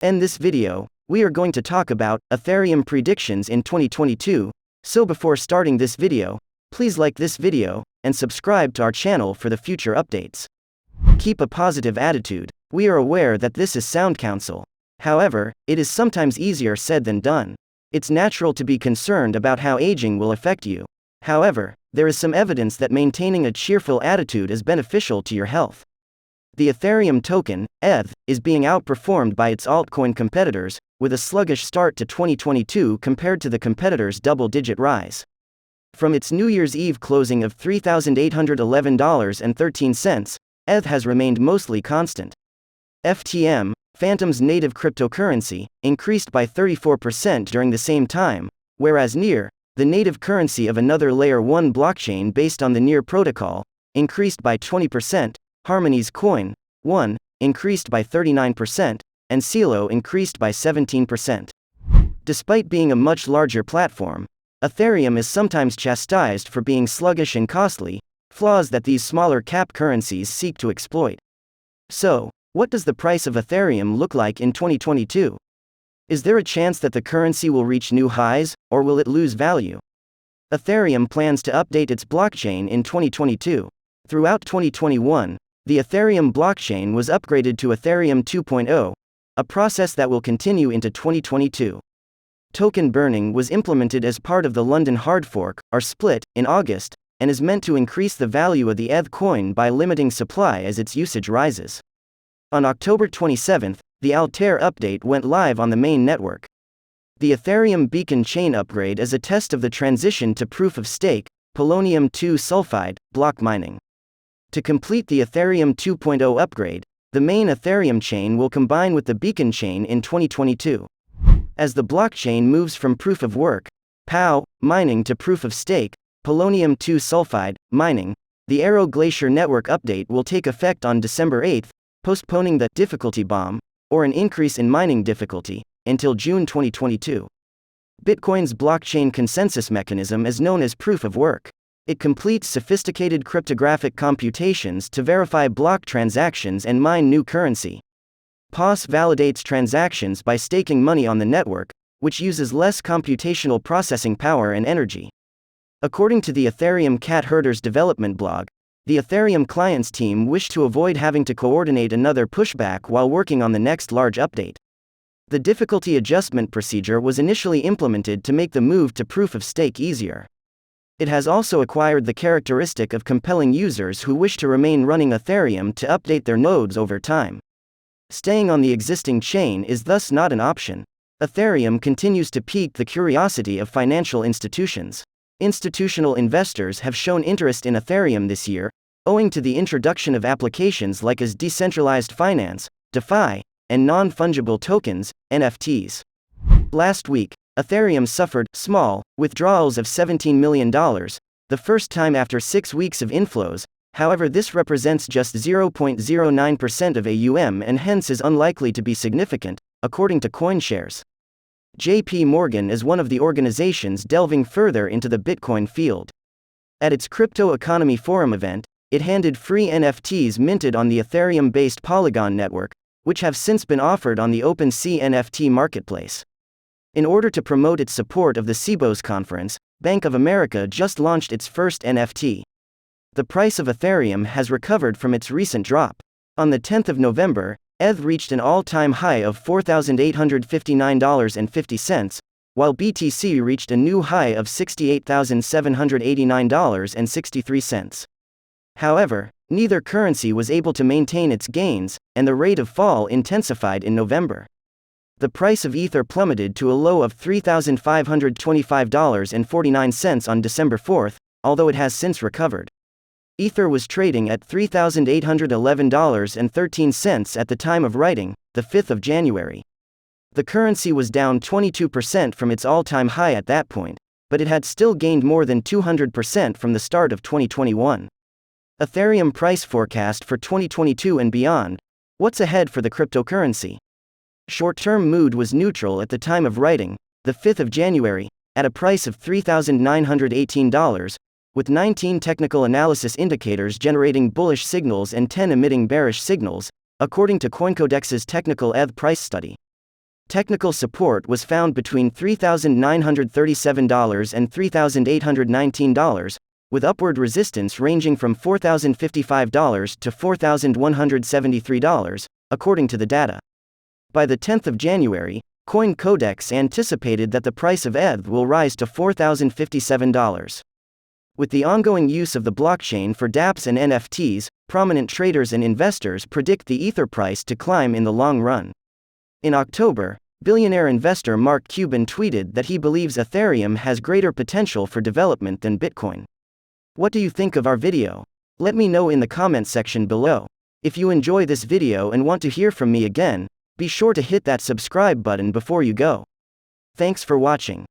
In this video, we are going to talk about Ethereum predictions in 2022. So before starting this video, please like this video and subscribe to our channel for the future updates. Keep a positive attitude. We are aware that this is sound counsel. However, it is sometimes easier said than done. It's natural to be concerned about how aging will affect you. However, there is some evidence that maintaining a cheerful attitude is beneficial to your health. The Ethereum token, ETH, is being outperformed by its altcoin competitors, with a sluggish start to 2022 compared to the competitors' double-digit rise. From its New Year's Eve closing of $3,811.13, ETH has remained mostly constant. FTM, Phantom's native cryptocurrency, increased by 34% during the same time, whereas NEAR, the native currency of another Layer 1 blockchain based on the NEAR protocol, increased by 20%, Harmony's Coin, 1, increased by 39%, and CELO increased by 17%. Despite being a much larger platform, Ethereum is sometimes chastised for being sluggish and costly, flaws that these smaller cap currencies seek to exploit. So, what does the price of Ethereum look like in 2022? Is there a chance that the currency will reach new highs, or will it lose value? Ethereum plans to update its blockchain in 2022. Throughout 2021, the Ethereum blockchain was upgraded to Ethereum 2.0, a process that will continue into 2022. Token burning was implemented as part of the London hard fork, or split, in August, and is meant to increase the value of the ETH coin by limiting supply as its usage rises. On October 27, the Altair update went live on the main network. The Ethereum Beacon chain upgrade is a test of the transition to proof-of-stake, polonium-2 sulfide, block mining. To complete the Ethereum 2.0 upgrade, the main Ethereum chain will combine with the Beacon chain in 2022. As the blockchain moves from proof-of-work, POW, mining to proof-of-stake, polonium-2 sulfide, mining, the Arrow Glacier network update will take effect on December 8, postponing the difficulty bomb, or an increase in mining difficulty, until June 2022. Bitcoin's blockchain consensus mechanism is known as proof of work. It completes sophisticated cryptographic computations to verify block transactions and mine new currency. POS validates transactions by staking money on the network, which uses less computational processing power and energy. According to the Ethereum Cat Herders development blog, the Ethereum clients team wished to avoid having to coordinate another pushback while working on the next large update. The difficulty adjustment procedure was initially implemented to make the move to proof-of-stake easier. It has also acquired the characteristic of compelling users who wish to remain running Ethereum to update their nodes over time. Staying on the existing chain is thus not an option. Ethereum continues to pique the curiosity of financial institutions. Institutional investors have shown interest in Ethereum this year, owing to the introduction of applications like as decentralized finance, DeFi, and non-fungible tokens, NFTs. Last week, Ethereum suffered small withdrawals of $17 million, the first time after 6 weeks of inflows. However, this represents just 0.09% of AUM and hence is unlikely to be significant, according to CoinShares. JP Morgan is one of the organizations delving further into the Bitcoin field. At its Crypto Economy Forum event, it handed free NFTs minted on the Ethereum-based Polygon network, which have since been offered on the OpenSea NFT marketplace. In order to promote its support of the CBOS conference, Bank of America just launched its first NFT. The price of Ethereum has recovered from its recent drop. On the 10th of November, ETH reached an all-time high of $4,859.50, while BTC reached a new high of $68,789.63. However, neither currency was able to maintain its gains, and the rate of fall intensified in November. The price of Ether plummeted to a low of $3,525.49 on December 4, although it has since recovered. Ether was trading at $3,811.13 at the time of writing, the 5th of January. The currency was down 22% from its all-time high at that point, but it had still gained more than 200% from the start of 2021. Ethereum price forecast for 2022 and beyond. What's ahead for the cryptocurrency? Short-term mood was neutral at the time of writing, the 5th of January, at a price of $3,918, with 19 technical analysis indicators generating bullish signals and 10 emitting bearish signals, according to CoinCodex's technical ETH price study. Technical support was found between $3,937 and $3,819, with upward resistance ranging from $4,055 to $4,173, according to the data. By the 10th of January, Coin Codex anticipated that the price of ETH will rise to $4,057. With the ongoing use of the blockchain for dApps and NFTs, prominent traders and investors predict the Ether price to climb in the long run. In October, billionaire investor Mark Cuban tweeted that he believes Ethereum has greater potential for development than Bitcoin. What do you think of our video? Let me know in the comments section below. If you enjoy this video and want to hear from me again, be sure to hit that subscribe button before you go. Thanks for watching.